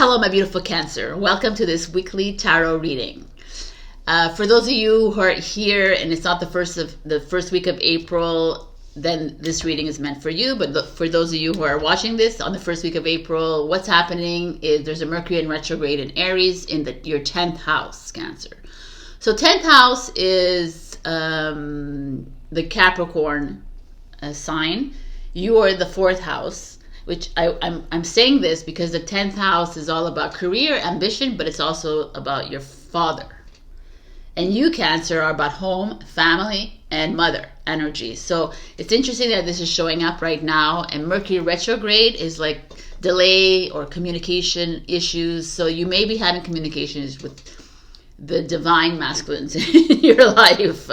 Hello, my beautiful Cancer. Welcome to this weekly tarot reading. For those of you who are here and it's not the first week of April, then this reading is meant for you. But for those of you who are watching this on the first week of April, what's happening is there's a Mercury in retrograde in Aries in your 10th house, Cancer. So 10th house is the Capricorn sign. You are the 4th house, which I'm saying this because the 10th house is all about career, ambition, but it's also about your father. And you, Cancer, are about home, family, and mother energy. So it's interesting that this is showing up right now. And Mercury retrograde is like delay or communication issues. So you may be having communication issues with the divine masculines in your life.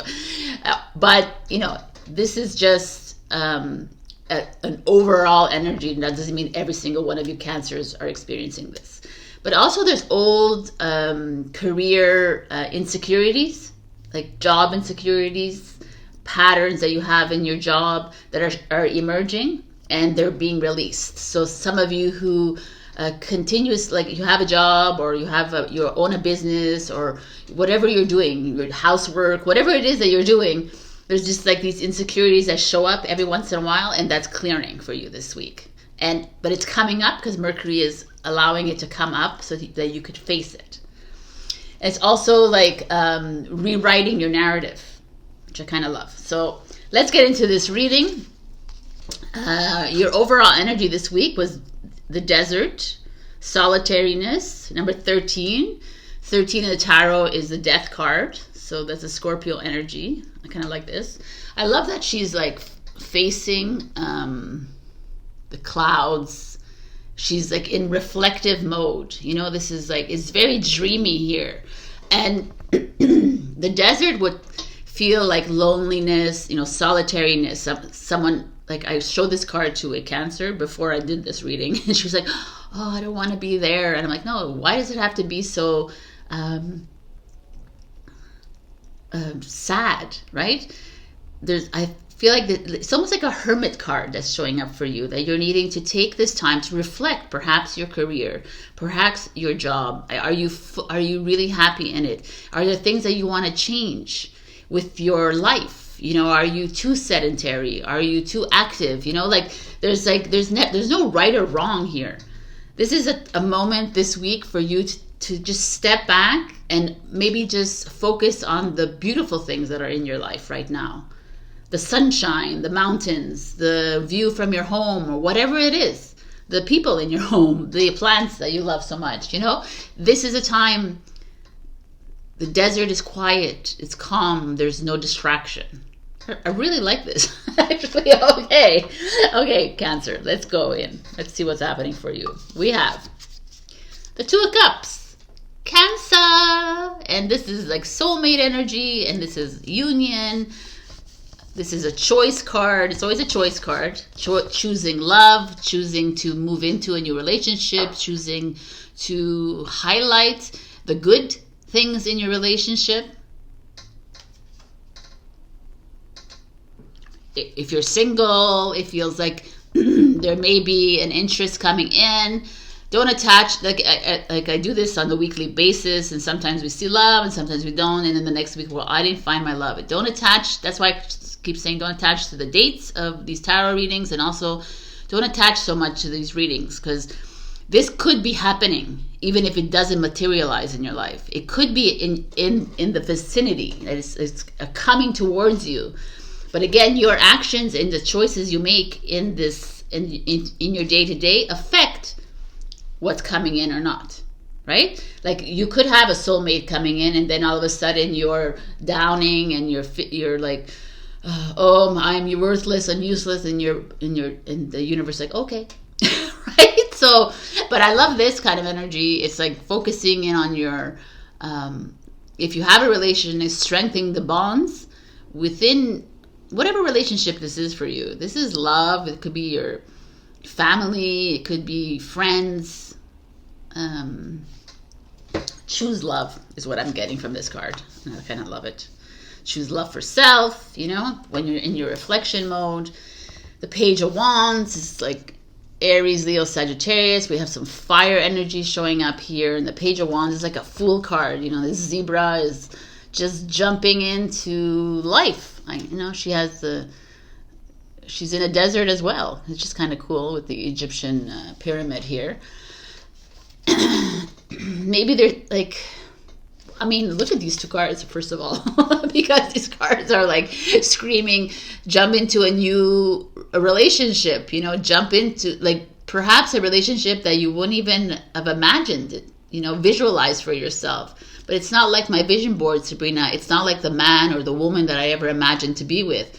But, you know, this is just an overall energy. That doesn't mean every single one of you Cancers are experiencing this. But also there's old career insecurities, like job insecurities, patterns that you have in your job that are emerging and they're being released. So some of you who like you have a job or you have you own a business or whatever you're doing, your housework, whatever it is that you're doing, there's just like these insecurities that show up every once in a while, and that's clearing for you this week. But it's coming up because Mercury is allowing it to come up so that you could face it. And it's also like rewriting your narrative, which I kind of love. So let's get into this reading. Your overall energy this week was the desert, solitariness, number 13. 13 in the tarot is the death card. So that's a Scorpio energy. I kind of like this. I love that she's like facing the clouds. She's like in reflective mode. You know, this is like, it's very dreamy here. And the desert would feel like loneliness, you know, solitariness. Someone, like I showed this card to a Cancer before I did this reading. And she was like, oh, I don't want to be there. And I'm like, no, why does it have to be so sad, right? I feel like it's almost like a hermit card that's showing up for you, that you're needing to take this time to reflect, perhaps your career, perhaps your job. Are you really happy in it? Are there things that you want to change with your life? You know, are you too sedentary? Are you too active? You know, like there's no right or wrong here. This is a moment this week for you to just step back and maybe just focus on the beautiful things that are in your life right now. The sunshine, the mountains, the view from your home, or whatever it is, the people in your home, the plants that you love so much, you know, this is a time, the desert is quiet, it's calm, there's no distraction. I really like this. Actually, okay, Cancer, let's go in. Let's see what's happening for you. We have the Two of Cups, Cancer, and this is like soulmate energy, and this is union. This is a choice card. It's always a choice card. Choosing love, choosing to move into a new relationship, choosing to highlight the good things in your relationship. If you're single, it feels like there may be an interest coming in. Don't attach, like I do this on a weekly basis, and sometimes we see love and sometimes we don't, and then the next week, well, I didn't find my love. Don't attach. That's why I keep saying don't attach to the dates of these tarot readings, and also don't attach so much to these readings, because this could be happening even if it doesn't materialize in your life. It could be in the vicinity. It's coming towards you. But again, your actions and the choices you make in your day-to-day affect what's coming in or not, right? Like you could have a soulmate coming in, and then all of a sudden you're downing and you're like, oh, I'm worthless and useless, and the universe like, okay, right? So, but I love this kind of energy. It's like focusing in on your, if you have a relation, is strengthening the bonds within whatever relationship this is for you. This is love. It could be your family. It could be friends. Choose love is what I'm getting from this card. I kind of love it. Choose love for self, you know, when you're in your reflection mode. The Page of Wands is like Aries, Leo, Sagittarius. We have some fire energy showing up here. And the Page of Wands is like a Fool card. You know, this zebra is just jumping into life. She's in a desert as well. It's just kind of cool with the Egyptian pyramid here. Maybe they're like, I mean, look at these two cards, first of all, because these cards are like screaming, jump into a new relationship, you know, jump into like perhaps a relationship that you wouldn't even have imagined, you know, visualize for yourself. But it's not like my vision board, Sabrina. It's not like the man or the woman that I ever imagined to be with.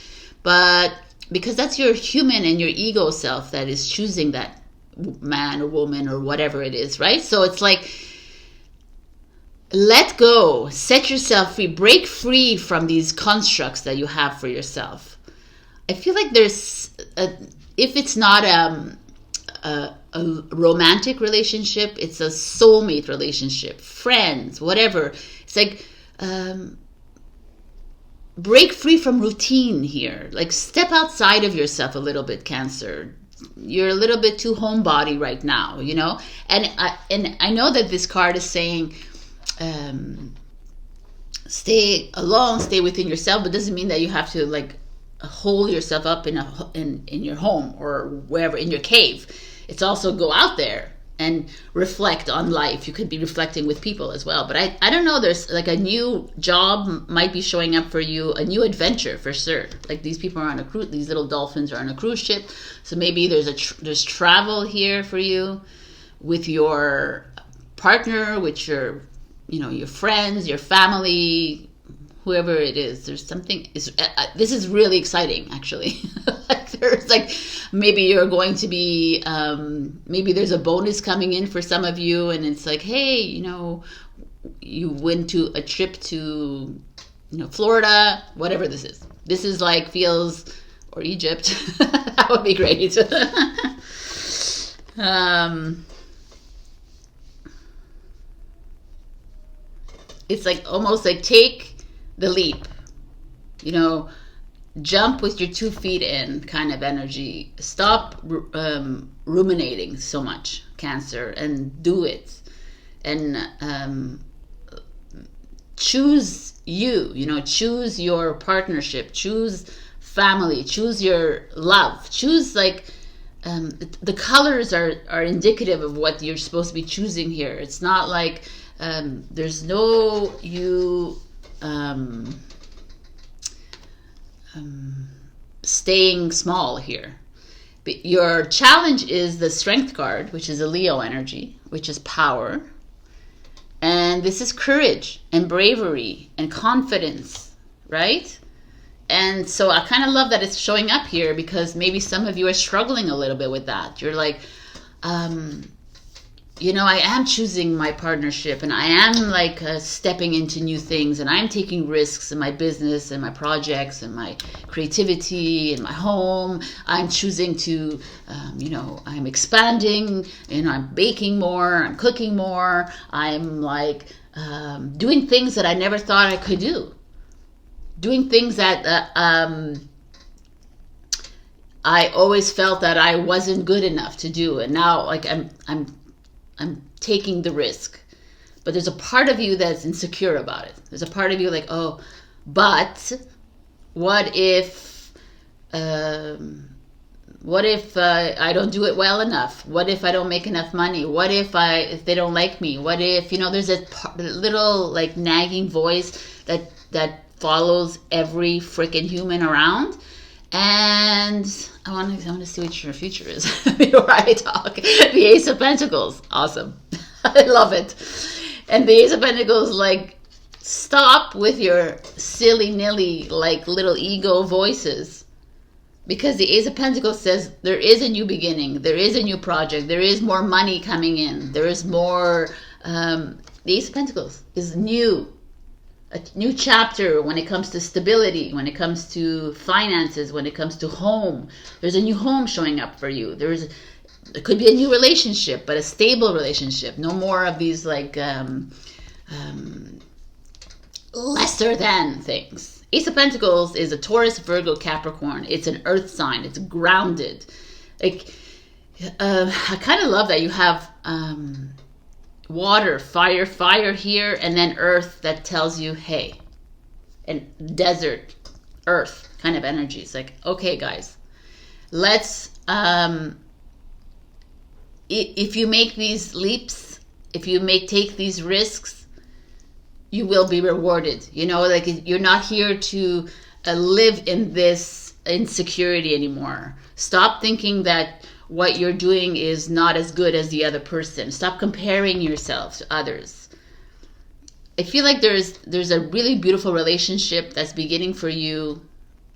But because that's your human and your ego self that is choosing that man or woman or whatever it is, right? So it's like, let go, set yourself free, break free from these constructs that you have for yourself. I feel like if it's not a romantic relationship, it's a soulmate relationship, friends, whatever. It's like, break free from routine here. Like, step outside of yourself a little bit, Cancer. You're a little bit too homebody right now, you know? And I know that this card is saying, stay alone, stay within yourself, but doesn't mean that you have to like hole yourself up in your home or wherever, in your cave. It's also go out there and reflect on life. You could be reflecting with people as well. But I don't know, there's like a new job might be showing up for you, a new adventure for sure. Like these people are on a cruise, these little dolphins are on a cruise ship. So maybe there's travel here for you with your partner, with your, you know, your friends, your family, whoever it is. There's something, this is really exciting actually. Like there's like, maybe you're going to be, maybe there's a bonus coming in for some of you, and it's like, hey, you know, you went to a trip to, you know, Florida, whatever this is. This is like feels, or Egypt. That would be great. It's like almost like take the leap, you know, jump with your 2 feet in kind of energy. Stop ruminating so much, Cancer, and do it. And choose you know, choose your partnership, choose family, choose your love, choose like, the colors are indicative of what you're supposed to be choosing here. It's not like, there's no staying small here. But your challenge is the Strength card, which is a Leo energy, which is power. And this is courage and bravery and confidence, right? And so I kind of love that it's showing up here, because maybe some of you are struggling a little bit with that. You're like, you know, I am choosing my partnership, and I am like stepping into new things, and I'm taking risks in my business and my projects and my creativity and my home. I'm choosing to, you know, I'm expanding, and I'm baking more, I'm cooking more. I'm like doing things that I never thought I could do. Doing things that I always felt that I wasn't good enough to do, and now like I'm taking the risk. But there's a part of you that's insecure about it. There's a part of you like, oh, but what if I don't do it well enough? What if I don't make enough money? What if they don't like me? What if, you know, there's a little like nagging voice that follows every freaking human around. And I want to see what your future is before I talk. The Ace of Pentacles. Awesome. I love it. And the Ace of Pentacles, like, stop with your silly-nilly, like, little ego voices. Because the Ace of Pentacles says there is a new beginning. There is a new project. There is more money coming in. There is more... the Ace of Pentacles is new. A new chapter when it comes to stability, when it comes to finances, when it comes to home. There's a new home showing up for you. It could be a new relationship, but a stable relationship. No more of these like lesser than things. Ace of Pentacles is a Taurus, Virgo, Capricorn. It's an earth sign. It's grounded. Like, I kind of love that you have water, fire here, and then earth that tells you, hey, and desert, earth kind of energy. It's like, okay, guys, let's, if you make these leaps, if you take these risks, you will be rewarded. You know, like, you're not here to live in this insecurity anymore. Stop thinking that what you're doing is not as good as the other person. Stop comparing yourself to others. I feel like there's a really beautiful relationship that's beginning for you,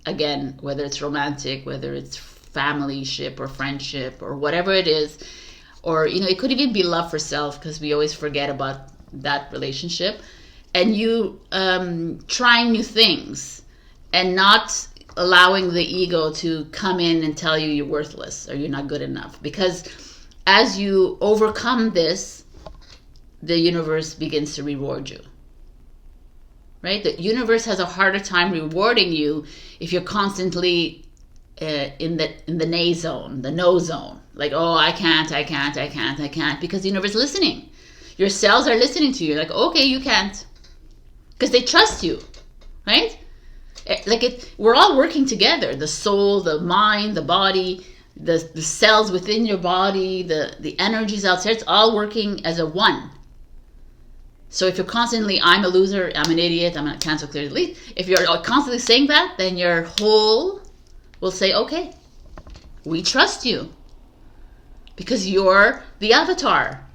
again, whether it's romantic, whether it's familyship or friendship or whatever it is, or, you know, it could even be love for self, because we always forget about that relationship. And you trying new things and not allowing the ego to come in and tell you you're worthless or you're not good enough. Because as you overcome this, the universe begins to reward you. Right? The universe has a harder time rewarding you if you're constantly in the nay zone, the no zone. Like, oh, I can't, because the universe is listening. Your cells are listening to you. Like, okay, you can't. Because they trust you, right? We're all working together. The soul, the mind, the body, the cells within your body, the energies outside, it's all working as a one. So if you're constantly, I'm a loser, I'm an idiot, I'm a cancel clear delete, if you're constantly saying that, then your whole will say, okay, we trust you. Because you're the avatar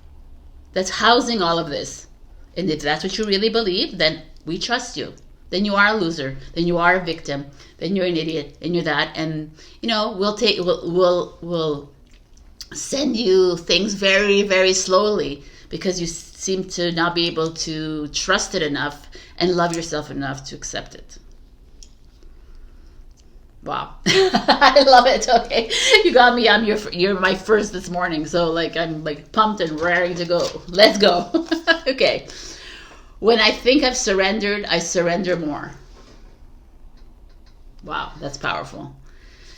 that's housing all of this. And if that's what you really believe, then we trust you. Then you are a loser. Then you are a victim. Then you're an idiot. And you're that. And, you know, we'll send you things very, very slowly, because you seem to not be able to trust it enough and love yourself enough to accept it. Wow. I love it. Okay. You got me. You're my first this morning. So like, I'm like pumped and raring to go. Let's go. Okay. When I think I've surrendered, I surrender more. Wow. That's powerful.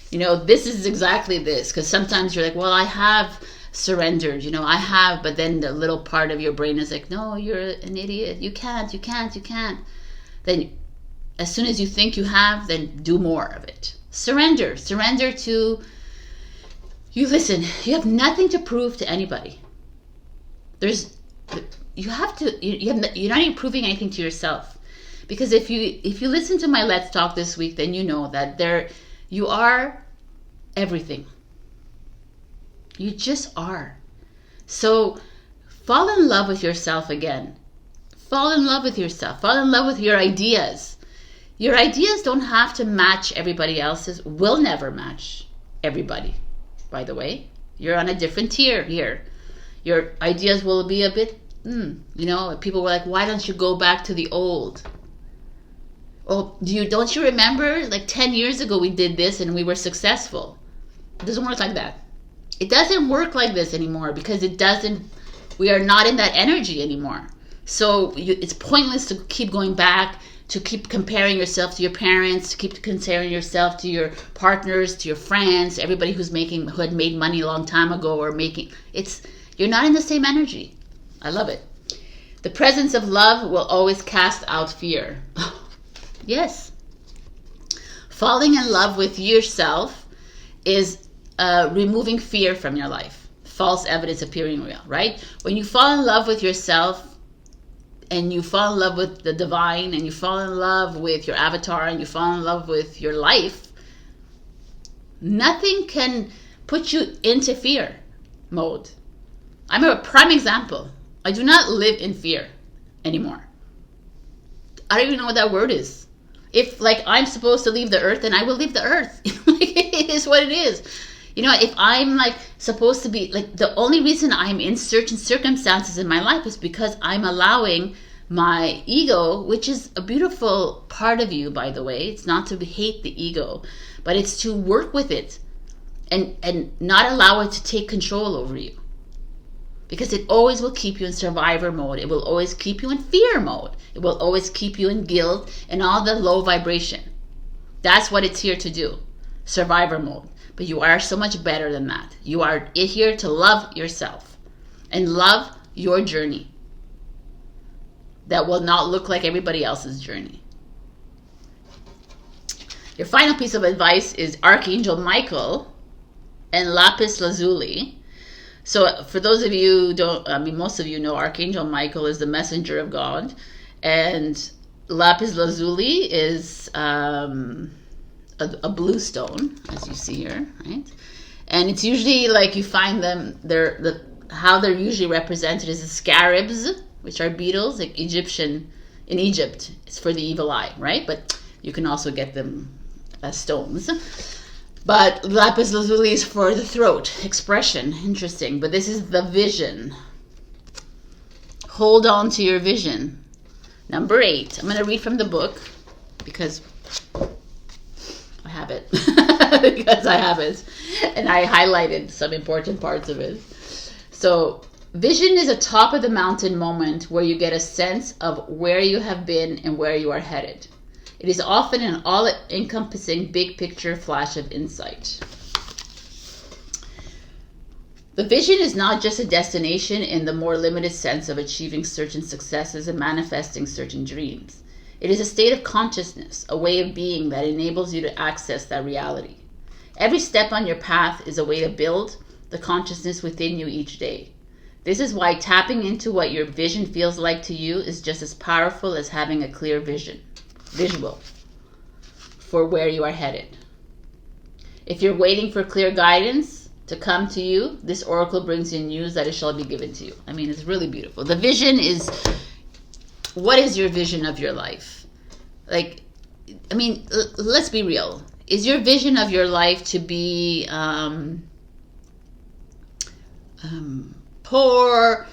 You know, this is exactly this, because sometimes you're like, well, I have surrendered, you know, I have, but then the little part of your brain is like, no, you're an idiot. You can't. Then as soon as you think you have, then do more of it. Surrender to you. Listen, you have nothing to prove to anybody. You're not even proving anything to yourself. Because if you listen to my Let's Talk this week, then you know that you are everything. You just are. So fall in love with yourself again. Fall in love with yourself. Fall in love with your ideas. Your ideas don't have to match everybody else's. Will never match everybody, by the way. You're on a different tier here. Your ideas will be a bit, you know, people were like, why don't you go back to the old? Oh, don't you remember, like 10 years ago we did this and we were successful? It doesn't work like that. It doesn't work like this anymore, because we are not in that energy anymore. So it's pointless to keep going back, to keep comparing yourself to your parents, to keep comparing yourself to your partners, to your friends, everybody who had made money a long time ago, or you're not in the same energy. I love it. The presence of love will always cast out fear. Yes. Falling in love with yourself is removing fear from your life. False evidence appearing real, right? When you fall in love with yourself, and you fall in love with the divine, and you fall in love with your avatar, and you fall in love with your life, nothing can put you into fear mode. I'm a prime example. I do not live in fear anymore. I don't even know what that word is. If like I'm supposed to leave the earth, then I will leave the earth. It is what it is. You know, if I'm like supposed to be, like, the only reason I'm in certain circumstances in my life is because I'm allowing my ego, which is a beautiful part of you, by the way. It's not to hate the ego, but it's to work with it and not allow it to take control over you. Because it always will keep you in survivor mode. It will always keep you in fear mode. It will always keep you in guilt and all the low vibration. That's what it's here to do. Survivor mode. but you are so much better than that. You are here to love yourself and love your journey that will not look like everybody else's journey. Your final piece of advice is Archangel Michael and Lapis Lazuli. So for those of you who don't, most of you know Archangel Michael is the messenger of God, and Lapis Lazuli is a blue stone, as you see here, right? And it's usually like you find them, how they're usually represented is the scarabs, which are beetles, like in Egypt, it's for the evil eye, right? But you can also get them as stones. But Lapis Lazuli is for the throat, expression, interesting. But this is the vision. Hold on to your vision. Number 8, I'm going to read from the book because I have it. Because I have it. And I highlighted some important parts of it. So, vision is a top of the mountain moment where you get a sense of where you have been and where you are headed. It is often an all-encompassing big picture flash of insight. The vision is not just a destination in the more limited sense of achieving certain successes and manifesting certain dreams. It is a state of consciousness, a way of being that enables you to access that reality. Every step on your path is a way to build the consciousness within you each day. This is why tapping into what your vision feels like to you is just as powerful as having a clear visual for where you are headed. If you're waiting for clear guidance to come to you, this oracle brings you news that it shall be given to you. I mean, it's really beautiful. The vision is, what is your vision of your life? Like, I mean, let's be real. Is your vision of your life to be poor,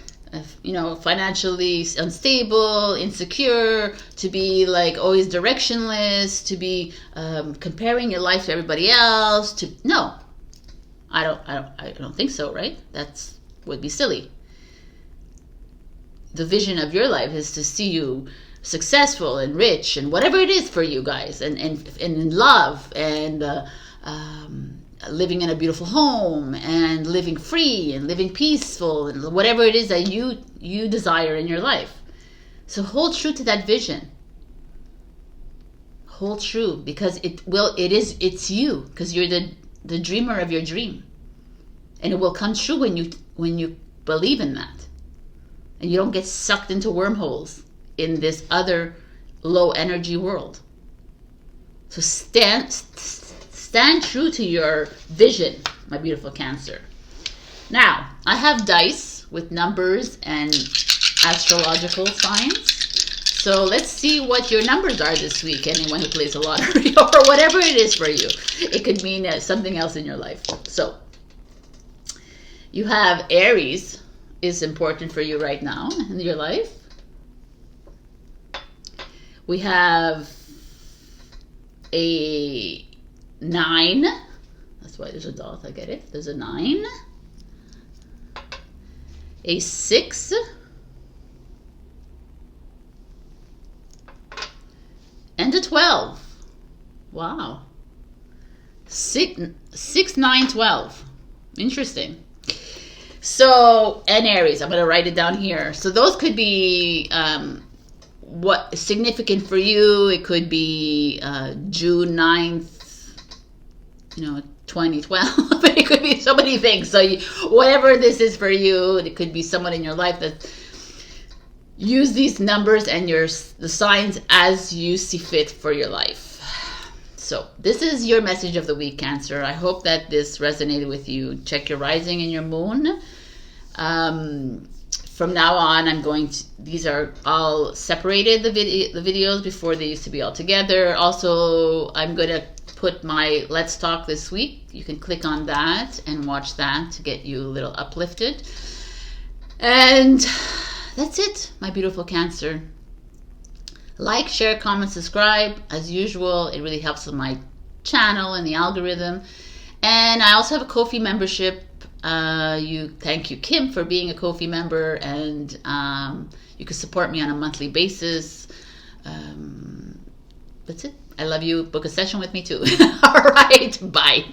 financially unstable, insecure, to be like always directionless, to be comparing your life to everybody else? No, I don't think so, right? That's would be silly. The vision of your life is to see you successful and rich and whatever it is for you guys, and in love, and living in a beautiful home, and living free and living peaceful, and whatever it is that you desire in your life. So hold true to that vision. Hold true, because it's you, because you're the dreamer of your dream, and it will come true when you believe in that, and you don't get sucked into wormholes in this other low energy world. So stand true to your vision, my beautiful Cancer. Now, I have dice with numbers and astrological signs. So let's see what your numbers are this week, anyone who plays the lottery or whatever it is for you. It could mean something else in your life. So you have Aries is important for you right now in your life. We have a 9. That's why there's a dot. I get it. There's a 9. A 6. And a 12. Wow. 6, 9, 12. Interesting. So, and Aries. I'm going to write it down here. So those could be what is significant for you. It could be June 9th, 2012. But it could be so many things. So whatever this is for you, it could be someone in your life that use these numbers and the signs as you see fit for your life. So this is your message of the week, Cancer. I hope that this resonated with you. Check your rising and your moon. From now on, these are all separated, the videos. Before they used to be all together. Also, I'm going to put my Let's Talk this week. You can click on that and watch that to get you a little uplifted. And that's it, my beautiful Cancer. Like, share, comment, subscribe. As usual, it really helps with my channel and the algorithm. And I also have a Ko-fi membership. Thank you, Kim, for being a Ko-fi member, and you can support me on a monthly basis. That's it. I love you. Book a session with me too. All right. Bye.